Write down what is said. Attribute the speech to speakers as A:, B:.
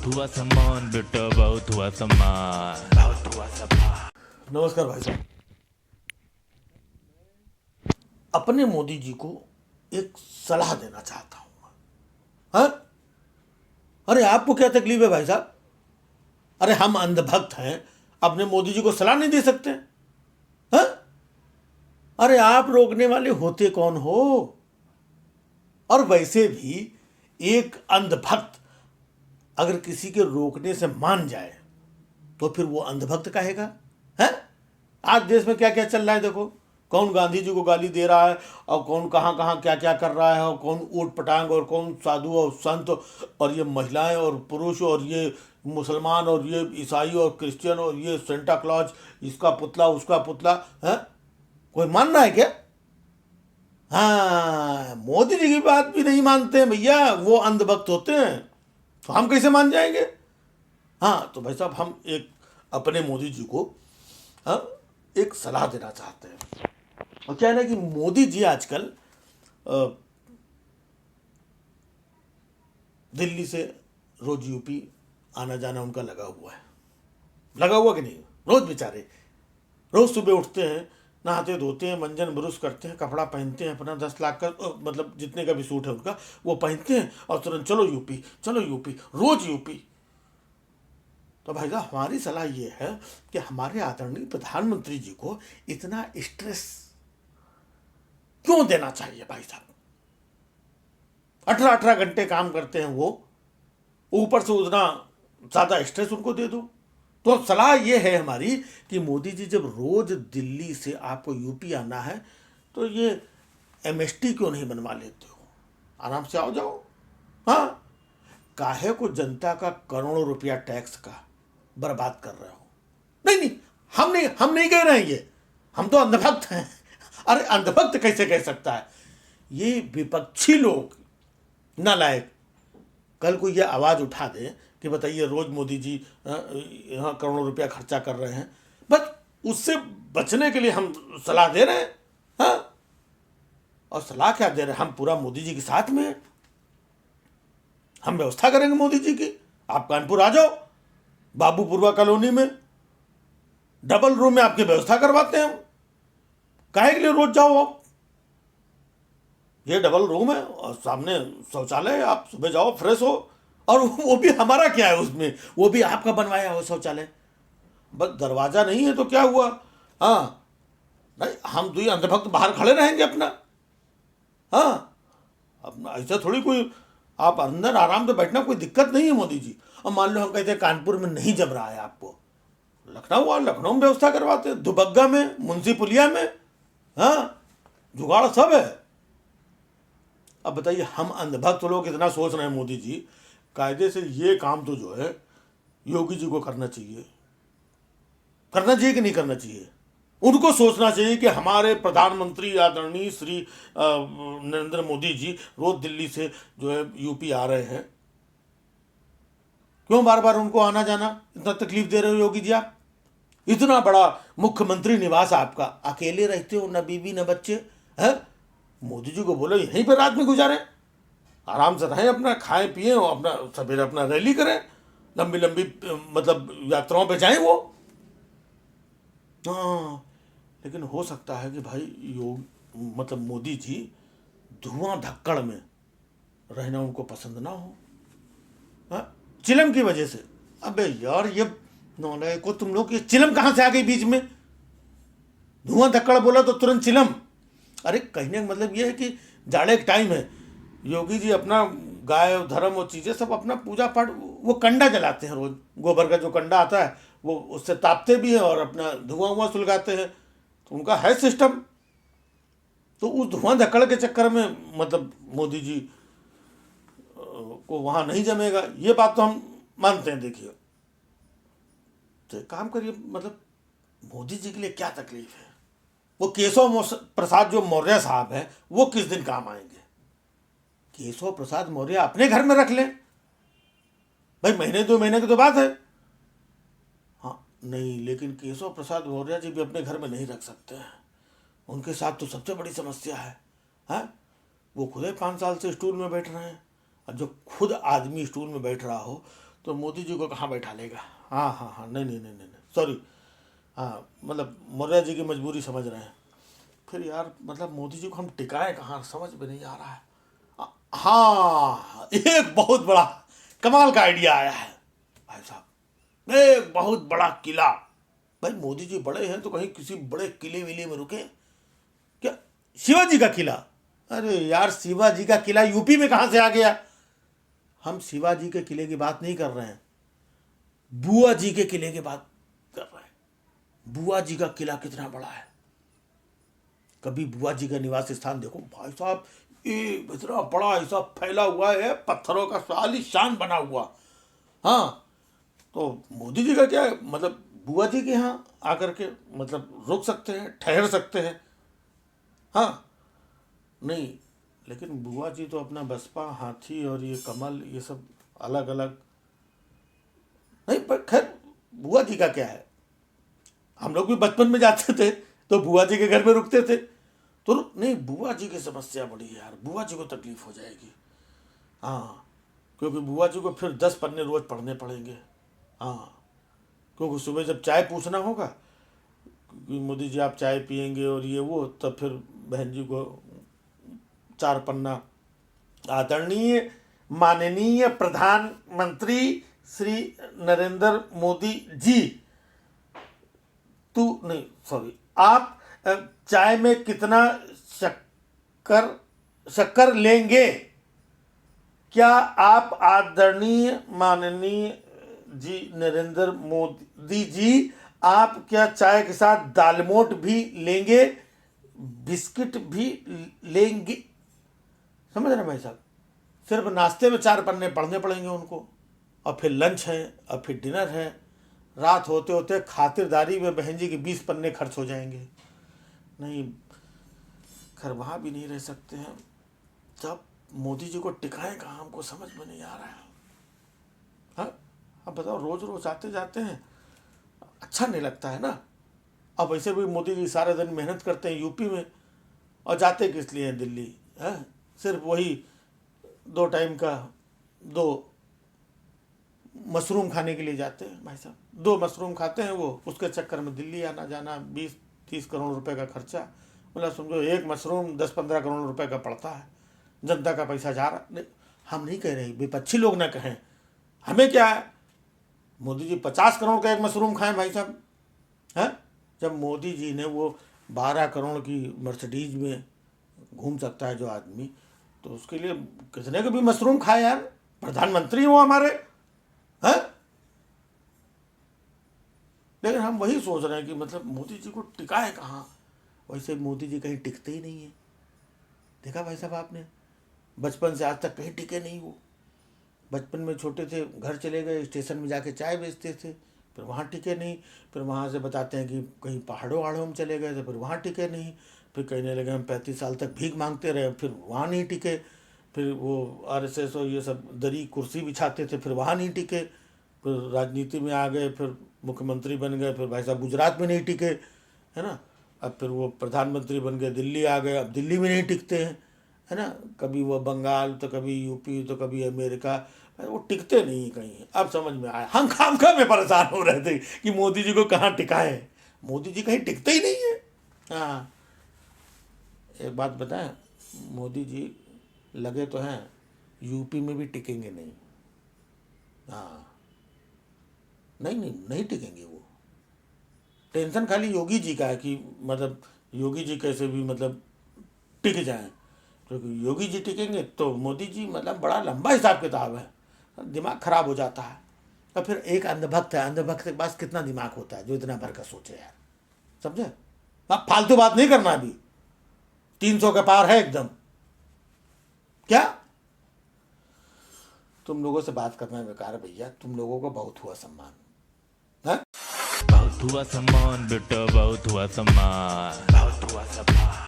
A: बहुत हुआ सम्मान बेटा, बहुत हुआ सम्मान, बहुत हुआ सम्मान।
B: नमस्कार भाई साहब। अपने मोदी जी को एक सलाह देना चाहता हूँ। हाँ? अरे आपको क्या तकलीफ है भाई साहब? अरे हम अंधभक्त हैं, अपने मोदी जी को सलाह नहीं दे सकते? हाँ? अरे आप रोकने वाले होते कौन हो? और वैसे भी एक अंधभक्त अगर किसी के रोकने से मान जाए तो फिर वो अंधभक्त कहेगा? है? आज देश में क्या क्या चल रहा है देखो। कौन गांधी जी को गाली दे रहा है और कौन कहाँ कहाँ क्या क्या कर रहा है, और कौन ऊट पटांग और कौन साधु और संत, और ये महिलाएं और पुरुष, और ये मुसलमान और ये ईसाई और क्रिश्चियन, और ये सेंटा क्लॉज, इसका पुतला उसका पुतला। है? कोई मान रहा है क्या? हाँ, मोदी जी की बात भी नहीं मानते हैं भैया, वो अंधभक्त होते हैं, तो हम कैसे मान जाएंगे? हाँ, तो भाई साहब हम एक अपने मोदी जी को हाँ, एक सलाह देना चाहते हैं। और क्या है ना कि मोदी जी आजकल दिल्ली से रोज यूपी आना जाना उनका लगा हुआ है। लगा हुआ कि नहीं? रोज बेचारे रोज सुबह उठते हैं, नहाते धोते हैं, मंजन ब्रुश करते हैं, कपड़ा पहनते हैं अपना 10 लाख का, मतलब जितने का भी सूट है उनका वो पहनते हैं, और तुरंत चलो यूपी, चलो यूपी, रोज यूपी। तो भाई साहब हमारी सलाह ये है कि हमारे आदरणीय प्रधानमंत्री जी को इतना स्ट्रेस क्यों देना चाहिए भाई साहब? 18-18 घंटे काम करते हैं वो, ऊपर से उतना ज़्यादा स्ट्रेस उनको दे दो। तो सलाह ये है हमारी कि मोदी जी जब रोज दिल्ली से आपको यूपी आना है तो ये एमएसटी क्यों नहीं बनवा लेते हो? आराम से आओ जाओ। हाँ, काहे को जनता का करोड़ों रुपया टैक्स का बर्बाद कर रहे हो? नहीं नहीं, हम नहीं कह रहे हैं ये, हम तो अंधभक्त हैं। अरे अंधभक्त कैसे कह सकता है? ये विपक्षी लोग नालायक कल को ये आवाज़ उठा दें कि बताइए रोज मोदी जी यहाँ करोड़ों रुपया खर्चा कर रहे हैं, बस उससे बचने के लिए हम सलाह दे रहे हैं। हाँ, और सलाह क्या दे रहे हैं? हम पूरा मोदी जी के साथ में हैं, हम व्यवस्था करेंगे मोदी जी की। आप कानपुर आ जाओ, बाबूपुरवा कॉलोनी में डबल रूम में आपकी व्यवस्था करवाते हैं हम। काहे के लिए रोज जाओ आप? ये डबल रूम है और सामने शौचालय है, आप सुबह जाओ फ्रेश हो, और वो भी हमारा क्या है उसमें, वो भी आपका बनवाया हो शौचालय। बस दरवाजा नहीं है तो क्या हुआ? हाँ, नहीं हम तो ये अंधभक्त बाहर खड़े रहेंगे अपना। हाँ, अपना ऐसा थोड़ी कोई, आप अंदर आराम से बैठना, कोई दिक्कत नहीं है मोदी जी। और मान लो हम कहते हैं कानपुर में नहीं जम रहा है आपको, लखनऊ में व्यवस्था करवाते हैं, दुबग्गा में, मुंशी पुलिया में। हाँ, जुगाड़ सब है। अब बताइए, हम अंधभक्त लोग इतना सोच रहे हैं मोदी जी, कायदे से ये काम तो जो है योगी जी को करना चाहिए। करना चाहिए कि नहीं करना चाहिए? उनको सोचना चाहिए कि हमारे प्रधानमंत्री आदरणीय श्री नरेंद्र मोदी जी रोज दिल्ली से जो है यूपी आ रहे हैं, क्यों बार बार उनको आना जाना इतना तकलीफ दे रहे हो योगी जी आप? इतना बड़ा मुख्यमंत्री निवास आपका, अकेले रहते हो, न बीवी न बच्चे हैं। मोदी जी को बोलो यहीं पर रात में गुजारें, आराम से रहें, अपना खाएं पिएं और अपना सवेरे अपना रैली करें, लंबी लंबी मतलब यात्राओं पे जाएं वो। हाँ, लेकिन हो सकता है कि भाई योग मतलब मोदी जी धुआं धक्कड़ में रहना उनको पसंद ना हो। हाँ, चिलम की वजह से। अबे यार, ये नौले को तुम लोग, ये चिलम कहाँ से आ गई बीच में? धुआं धक्कड़ बोला तो तुरंत चिलम। अरे कहने का मतलब ये है कि जाड़े का टाइम है, योगी जी अपना गाय धर्म और चीज़ें सब अपना पूजा पाठ, वो कंडा जलाते हैं रोज, गोबर का जो कंडा आता है वो उससे तापते भी हैं और अपना धुआं हुआ सुलगाते हैं, तो उनका है सिस्टम। तो उस धुआं धक्कड़ के चक्कर में मतलब मोदी जी को वहाँ नहीं जमेगा, ये बात तो हम मानते हैं। देखिए, तो एक काम करिए, मतलब मोदी जी के लिए क्या तकलीफ है? वो केशव प्रसाद जो मौर्य साहब हैं वो किस दिन काम आएंगे? केशव प्रसाद मौर्य अपने घर में रख लें भाई, महीने 2 महीने की तो बात है। हाँ नहीं, लेकिन केशव प्रसाद मौर्य जी भी अपने घर में नहीं रख सकते हैं, उनके साथ तो सबसे बड़ी समस्या है। हाँ, वो खुद ही 5 साल से स्टूल में बैठ रहे हैं, और जब खुद आदमी स्टूल में बैठ रहा हो तो मोदी जी को कहाँ बैठा लेगा। हाँ हाँ हाँ, नहीं नहीं नहीं नहीं नहीं, सॉरी, हाँ मतलब मौर्य जी की मजबूरी समझ रहे हैं। फिर यार मतलब मोदी जी को हम टिकाएं कहाँ, समझ में नहीं आ रहा है। हाँ, एक बहुत बड़ा कमाल का आइडिया आया है भाई साहब, एक बहुत बड़ा किला। भाई मोदी जी बड़े हैं तो कहीं किसी बड़े किले विले में रुके क्या। शिवाजी का किला, अरे यार शिवाजी का किला यूपी में कहाँ से आ गया। हम शिवाजी के किले की बात नहीं कर रहे हैं, बुआ जी के किले की बात कर रहे हैं। बुआ जी का किला कितना बड़ा है, कभी बुआ जी का निवास स्थान देखो भाई साहब, ये इतना बड़ा ऐसा फैला हुआ है, पत्थरों का आलीशान बना हुआ। हाँ, तो मोदी जी का क्या है, मतलब बुआ जी के यहाँ आकर के मतलब रुक सकते हैं, ठहर सकते हैं। हाँ नहीं, लेकिन बुआ जी तो अपना बसपा, हाथी और ये कमल, ये सब अलग अलग नहीं। पर खैर बुआ जी का क्या है, हम लोग भी बचपन में जाते थे तो बुआ जी के घर में रुकते थे। तो नहीं, बुआ जी की समस्या बड़ी है यार, बुआ जी को तकलीफ हो जाएगी। हाँ, क्योंकि बुआ जी को फिर 10 पन्ने रोज पढ़ने पड़ेंगे। हाँ, क्योंकि सुबह जब चाय पूछना होगा कि मोदी जी आप चाय पियेंगे और ये वो, तब फिर बहन जी को 4 पन्ना, आदरणीय माननीय प्रधानमंत्री श्री नरेंद्र मोदी जी, तू नहीं सॉरी, आप चाय में कितना शक्कर लेंगे, क्या आप आदरणीय माननीय जी नरेंद्र मोदी जी, आप क्या चाय के साथ दालमोट भी लेंगे, बिस्किट भी लेंगे। समझ रहे भाई साहब, सिर्फ नाश्ते में 4 पन्ने पढ़ने पड़ेंगे उनको, और फिर लंच है और फिर डिनर है। रात होते होते खातिरदारी में बहन जी के 20 पन्ने खर्च हो जाएंगे। नहीं, खैर वहाँ भी नहीं रह सकते हैं। जब मोदी जी को टिकाएं कहाँ, हमको समझ में नहीं आ रहा है। हाँ, अब बताओ, रोज रोज आते जाते हैं, अच्छा नहीं लगता है ना। अब वैसे भी मोदी जी सारे दिन मेहनत करते हैं यूपी में, और जाते किस लिए हैं दिल्ली, है सिर्फ वही 2 टाइम का 2 मशरूम खाने के लिए जाते हैं भाई साहब। 2 मशरूम खाते हैं वो, उसके चक्कर में दिल्ली आना जाना 20-30 करोड़ रुपए का खर्चा। मतलब समझो एक मशरूम 10-15 करोड़ रुपए का पड़ता है, जनता का पैसा जा रहा। नहीं, हम नहीं कह रहे, विपक्षी लोग ना कहें, हमें क्या है। मोदी जी 50 करोड़ का एक मशरूम खाएं भाई साहब, हैं। जब मोदी जी ने वो 12 करोड़ की मर्सिडीज में घूम सकता है जो आदमी, तो उसके लिए कितने का भी मशरूम खाए यार, प्रधानमंत्री वो हमारे, हैं। लेकिन हम वही सोच रहे हैं कि मतलब मोदी जी को टिकाए कहाँ। वैसे मोदी जी कहीं टिकते ही नहीं है। देखा भाई साहब आपने, बचपन से आज तक कहीं टिके नहीं वो। बचपन में छोटे थे, घर चले गए, स्टेशन में जाके चाय बेचते थे, फिर वहाँ टिके नहीं। फिर वहाँ से बताते हैं कि कहीं पहाड़ों वहाड़ों में चले गए थे, फिर वहाँ टिके नहीं। फिर कहने लगे हम 35 साल तक भीख मांगते रहे, फिर वहाँ नहीं टिके। फिर वो RSS और ये सब दरी कुर्सी बिछाते थे, फिर वहाँ नहीं टिके। फिर राजनीति में आ गए, फिर मुख्यमंत्री बन गए, फिर भाई साहब गुजरात में नहीं टिके, है ना। अब फिर वो प्रधानमंत्री बन गए, दिल्ली आ गए, अब दिल्ली में नहीं टिकते हैं, है ना। कभी वो बंगाल, तो कभी यूपी, तो कभी अमेरिका, वो टिकते नहीं कहीं। अब समझ में आया, हम खामखा में परेशान हो रहे थे कि मोदी जी को कहाँ टिकाएं। मोदी जी कहीं टिकते ही नहीं है। हाँ, एक बात बताएं, मोदी जी लगे तो हैं, यूपी में भी टिकेंगे नहीं। हाँ, नहीं नहीं नहीं टिकेंगे वो। टेंशन खाली योगी जी का है कि मतलब योगी जी कैसे भी मतलब टिक जाएं, क्योंकि योगी जी टिकेंगे तो मोदी जी मतलब बड़ा लंबा हिसाब किताब है, दिमाग खराब हो जाता है। और फिर एक अंधभक्त है, अंधभक्त के पास कितना दिमाग होता है जो इतना भर का सोचे यार, समझे। आप फालतू बात नहीं करना, अभी 300 के पार है एकदम। क्या तुम लोगों से बात करना बेकार है भैया, तुम लोगों को बहुत हुआ सम्मान है।
A: बहुत हुआ सम्मान बेटा, बहुत हुआ सम्मान, बहुत हुआ सम्मान।